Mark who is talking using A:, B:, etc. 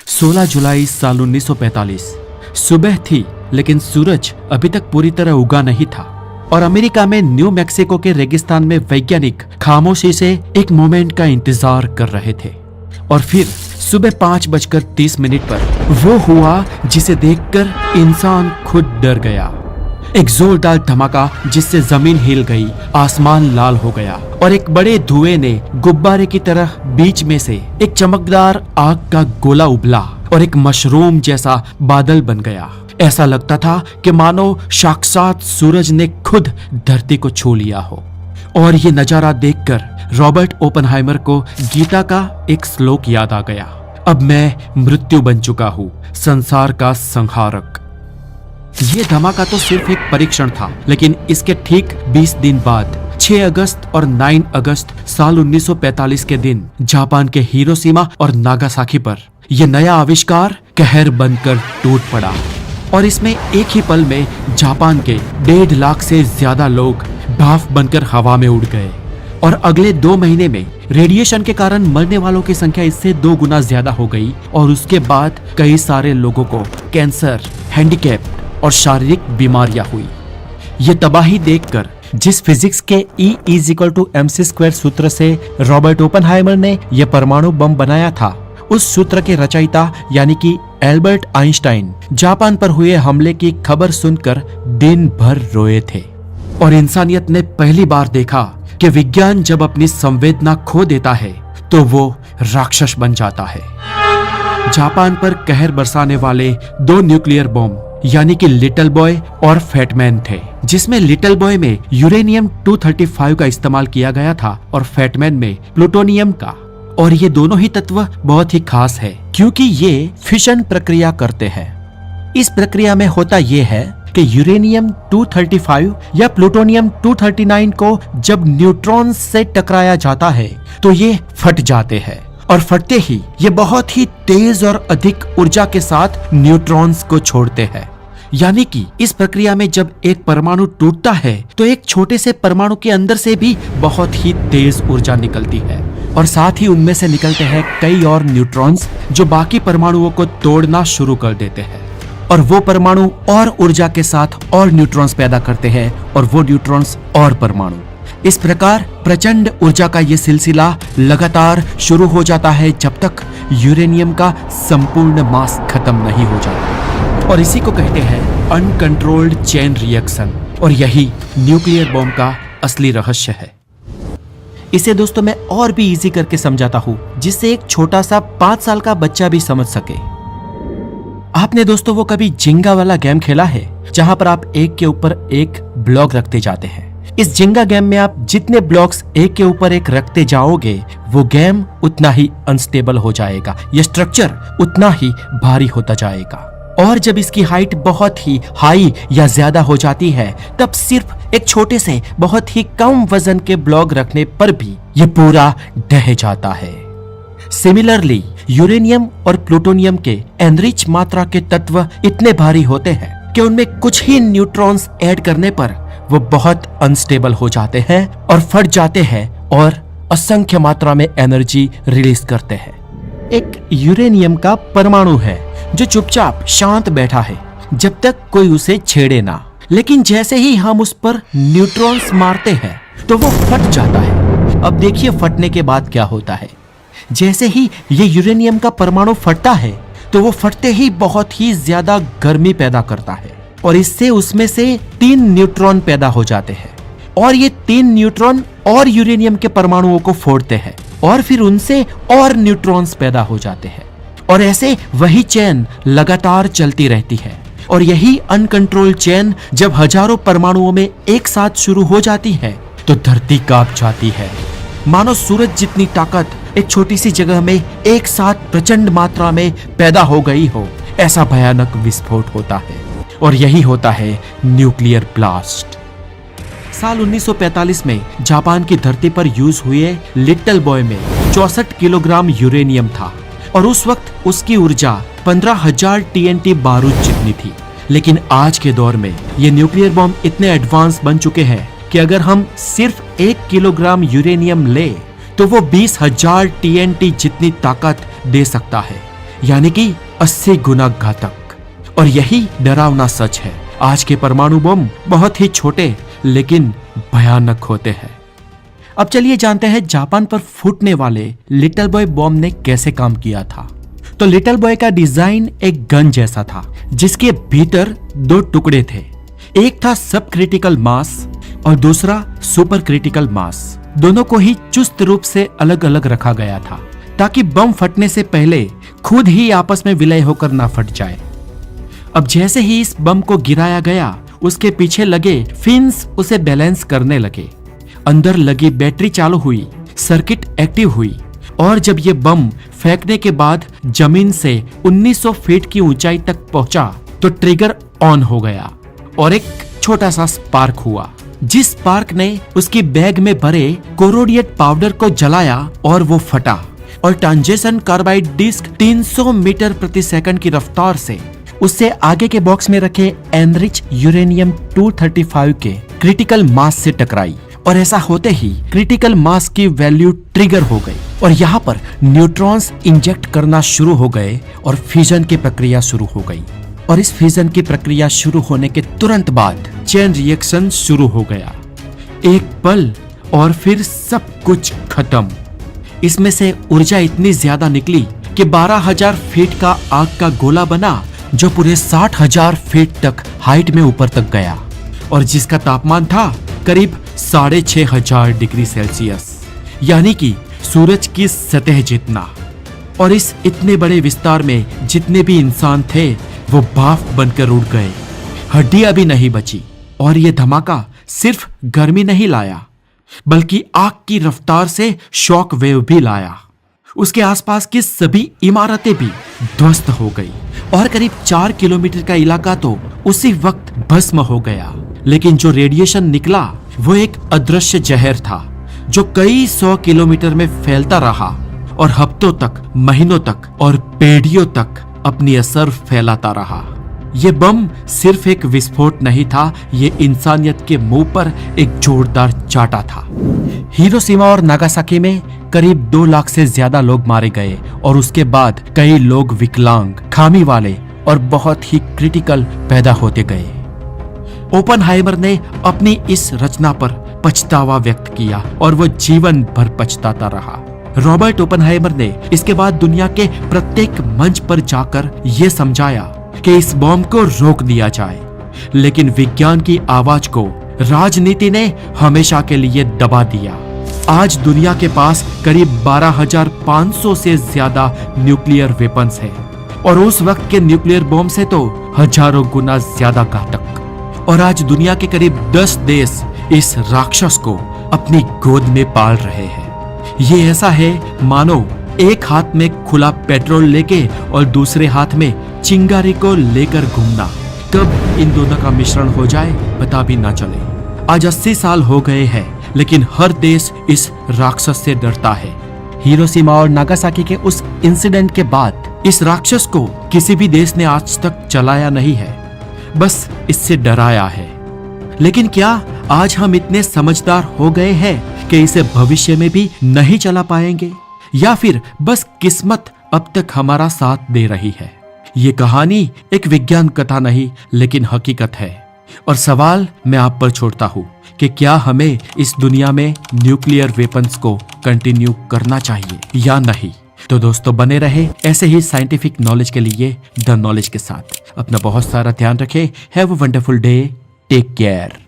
A: 16 जुलाई साल 1945 सुबह थी, लेकिन सूरज अभी तक पूरी तरह उगा नहीं था और अमेरिका में न्यू मैक्सिको के रेगिस्तान में वैज्ञानिक खामोशी से एक मोमेंट का इंतजार कर रहे थे। और फिर सुबह 5:30 पर वो हुआ जिसे देखकर इंसान खुद डर गया। एक जोरदार धमाका जिससे जमीन हिल गई, आसमान लाल हो गया और एक बड़े धुएं ने गुब्बारे की तरह बीच में से एक चमकदार आग का गोला उबला और एक मशरूम जैसा बादल बन गया। ऐसा लगता था कि मानो साक्षात सूरज ने खुद धरती को छू लिया हो। और ये नजारा देखकर रॉबर्ट ओपनहाइमर को गीता का एक श्लोक याद आ गया, अब मैं मृत्यु बन चुका हूँ, संसार का संहारक। ये धमाका तो सिर्फ एक परीक्षण था, लेकिन इसके ठीक 20 दिन बाद 6 अगस्त और 9 अगस्त साल 1945 के दिन जापान के हिरोशिमा और नागासाकी पर यह नया आविष्कार कहर बनकर टूट पड़ा। और इसमें एक ही पल में जापान के 1.5 लाख से ज्यादा लोग भाप बनकर हवा में उड़ गए और अगले 2 महीने में रेडिएशन के कारण मरने वालों की संख्या इससे 2 गुना ज्यादा हो गई। और उसके बाद कई सारे लोगों को कैंसर, हैंडीकैप और शारीरिक बीमारियां हुई। ये तबाही देखकर जिस फिजिक्स के E=mc² सूत्र से रॉबर्ट ओपनहाइमर ने यह परमाणु बम बनाया था, उस सूत्र के रचयिता यानी कि एल्बर्ट आइंस्टाइन जापान पर हुए हमले की खबर सुनकर दिन भर रोए थे। और इंसानियत ने पहली बार देखा कि विज्ञान जब अपनी संवेदना खो देता है तो वो राक्षस बन जाता है। जापान पर कहर बरसाने वाले 2 न्यूक्लियर बॉम्ब यानी कि लिटिल बॉय और फैटमैन थे, जिसमें लिटिल बॉय में यूरेनियम 235 का इस्तेमाल किया गया था और फैटमैन में प्लूटोनियम का। और ये दोनों ही तत्व बहुत ही खास है क्योंकि ये फिशन प्रक्रिया करते हैं। इस प्रक्रिया में होता ये है कि यूरेनियम 235 या प्लूटोनियम 239 को जब न्यूट्रॉन से टकराया जाता है तो ये फट जाते हैं और फटते ही ये बहुत ही तेज और अधिक ऊर्जा के साथ न्यूट्रॉन्स को छोड़ते हैं। यानी कि इस प्रक्रिया में जब एक परमाणु टूटता है तो एक छोटे से परमाणु के अंदर से भी बहुत ही तेज ऊर्जा निकलती है और साथ ही उनमें से निकलते हैं कई और न्यूट्रॉन्स जो बाकी परमाणुओं को तोड़ना शुरू कर देते हैं। और वो परमाणु और ऊर्जा के साथ और न्यूट्रॉन्स पैदा करते हैं और वो न्यूट्रॉन्स और परमाणु। इस प्रकार प्रचंड ऊर्जा का ये सिलसिला लगातार शुरू हो जाता है जब तक यूरेनियम का संपूर्ण मास खत्म नहीं हो जाता। और इसी को कहते हैं अनकंट्रोल्ड चेन रिएक्शन। और यही न्यूक्लियर बॉम्ब का असली रहस्य है। इसे दोस्तों मैं और भी इजी करके समझाता हूँ जिससे एक छोटा सा 5 साल का बच्चा भी समझ सके। आपने दोस्तों वो कभी जिंगा वाला गेम खेला है जहां पर आप एक के ऊपर एक ब्लॉक रखते जाते हैं। इस जिंगा गेम में आप जितने ब्लॉक्स एक के ऊपर एक रखते जाओगे वो गेम उतना ही अनस्टेबल हो जाएगा, ये स्ट्रक्चर उतना ही भारी होता जाएगा। और जब इसकी हाइट बहुत ही हाई या ज्यादा हो जाती है तब सिर्फ एक छोटे से बहुत ही कम वजन के ब्लॉक रखने पर भी ये पूरा ढह जाता है। सिमिलरली यूरेनियम और प्लूटोनियम के एनरिच मात्रा के तत्व इतने भारी होते हैं कि उनमें कुछ ही न्यूट्रॉन्स ऐड करने पर वो बहुत अनस्टेबल हो जाते हैं और फट जाते हैं और असंख्य मात्रा में एनर्जी रिलीज करते हैं। एक यूरेनियम का परमाणु है जो चुपचाप शांत बैठा है जब तक कोई उसे छेड़े ना, लेकिन जैसे ही हम उस पर न्यूट्रॉन्स मारते हैं तो वो फट जाता है। अब देखिए फटने के बाद क्या होता है। जैसे ही ये यूरेनियम का परमाणु फटता है तो वो फटते ही बहुत ही ज्यादा गर्मी पैदा करता है और इससे उसमें से 3 न्यूट्रॉन पैदा हो जाते हैं और ये 3 न्यूट्रॉन और यूरेनियम के परमाणुओं को फोड़ते हैं और फिर उनसे और न्यूट्रॉन्स पैदा हो जाते हैं और ऐसे वही चेन लगातार चलती रहती है। और यही अनकंट्रोल्ड चेन जब हजारों परमाणुओं में एक साथ शुरू हो जाती है तो धरती कांप जाती है। मानो सूरज जितनी ताकत एक छोटी सी जगह में एक साथ प्रचंड मात्रा में पैदा हो गई हो, ऐसा भयानक विस्फोट होता है। और यही होता है न्यूक्लियर ब्लास्ट। साल 1945 में जापान की धरती पर यूज हुए लिटिल बॉय में 64 किलोग्राम यूरेनियम था और उस वक्त उसकी ऊर्जा 15,000 TNT बारूद जितनी थी। लेकिन आज के दौर में ये न्यूक्लियर बॉम्ब इतने एडवांस बन चुके हैं कि अगर हम सिर्फ 1 किलोग्राम यूरेनियम ले तो वो 20,000 TNT जितनी ताकत दे सकता है। यानी कि 80 गुना घातक। और यही डरावना सच है, आज के परमाणु बम बहुत ही छोटे लेकिन भयानक होते हैं। अब चलिए जानते हैं जापान पर फूटने वाले लिटिल बॉय बॉम्ब ने कैसे काम किया था। तो लिटिल बॉय का डिजाइन एक गन जैसा था जिसके भीतर 2 टुकड़े थे, एक था सब क्रिटिकल मास और दूसरा सुपर क्रिटिकल मास। दोनों को ही चुस्त रूप से अलग अलग रखा गया था ताकि बम फटने से पहले खुद ही आपस में विलय होकर ना फट जाए। अब जैसे ही इस बम को गिराया गया, उसके पीछे लगे फिन्स उसे बैलेंस करने लगे। अंदर लगी बैटरी चालू हुई, सर्किट एक्टिव हुई और जब ये बम फेंकने के बाद जमीन से 1900 फीट की ऊंचाई तक पहुंचा तो ट्रिगर ऑन हो गया और एक छोटा सा स्पार्क हुआ, जिस स्पार्क ने उसकी बैग में भरे कोरोडिएट पाउडर को जलाया और वो फटा और टंजेशन कार्बाइड डिस्क 300 मीटर प्रति सेकंड की रफ्तार से उससे आगे के बॉक्स में रखे एनरिच यूरेनियम 235 के क्रिटिकल मास से टकराई और ऐसा होते ही क्रिटिकल मास की वैल्यू ट्रिगर हो गई और यहाँ पर न्यूट्रॉन्स इंजेक्ट करना शुरू हो गए और फ्यूजन की प्रक्रिया शुरू हो गई। और इस फ्यूजन की प्रक्रिया शुरू होने के तुरंत बाद चेन रिएक्शन शुरू हो गया। एक पल और फिर सब कुछ खत्म। इसमें से ऊर्जा इतनी ज्यादा निकली कि 12,000 फीट का आग का गोला बना जो पूरे 60,000 फीट तक हाइट में ऊपर तक गया और जिसका तापमान था करीब 6,500 डिग्री सेल्सियस, यानी कि सूरज की सतह जितना। और इस इतने बड़े विस्तार में जितने भी इंसान थे वो भाप बनकर उड़ गए, हड्डियां भी नहीं बची। और ये धमाका सिर्फ गर्मी नहीं लाया बल्कि आग की रफ्तार से शॉक वेव भी लाया। उसके आसपास की सभी इमारतें भी ध्वस्त हो गई और करीब 4 किलोमीटर का इलाका तो उसी वक्त भस्म हो गया। लेकिन जो रेडिएशन निकला वो एक अदृश्य जहर था जो कई 100 किलोमीटर में फैलता रहा और हफ्तों तक, महीनों तक और पीढ़ियों तक अपनी असर फैलाता रहा। ये बम सिर्फ एक विस्फोट नहीं था, ये इंसानियत के मुंह पर एक जोरदार चाटा था। हिरोशिमा और नागासाकी में करीब 2 लाख से ज्यादा लोग मारे गए और उसके बाद कई लोग विकलांग, खामी वाले और बहुत ही क्रिटिकल पैदा होते गए। ओपनहाइमर ने अपनी इस रचना पर पछतावा व्यक्त किया और वो जीवन भर पछताता रहा। रॉबर्ट ओपनहाइमर ने इसके बाद दुनिया के प्रत्येक मंच पर जाकर ये समझाया कि इस बॉम्ब को रोक दिया जाए, लेकिन विज्ञान की आवाज को राजनीति ने हमेशा के लिए दबा दिया। आज दुनिया के पास करीब 12,500 से ज्यादा न्यूक्लियर वेपन्स है और उस वक्त के न्यूक्लियर बॉम्ब से तो हजारों गुना ज्यादा घातक। और आज दुनिया के करीब 10 देश इस राक्षस को अपनी गोद में पाल रहे हैं। ये ऐसा है मानो एक हाथ में खुला पेट्रोल लेके और दूसरे हाथ में चिंगारी को लेकर घूमना, कब इन दोनों का मिश्रण हो जाए पता भी ना चले। आज 80 साल हो गए हैं लेकिन हर देश इस राक्षस से डरता है। हिरोशिमा और नागासाकी के उस इंसिडेंट के बाद इस राक्षस को किसी भी देश ने आज तक चलाया नहीं है, बस इससे डराया है। लेकिन क्या आज हम इतने समझदार हो गए हैं कि इसे भविष्य में भी नहीं चला पाएंगे, या फिर बस किस्मत अब तक हमारा साथ दे रही है? ये कहानी एक विज्ञान कथा नहीं लेकिन हकीकत है और सवाल मैं आप पर छोड़ता हूँ कि क्या हमें इस दुनिया में न्यूक्लियर वेपन्स को कंटिन्यू करना चाहिए या नहीं। तो दोस्तों बने रहे ऐसे ही साइंटिफिक नॉलेज के लिए द नॉलेज के साथ। अपना बहुत सारा ध्यान रखें। Have a wonderful day, take care.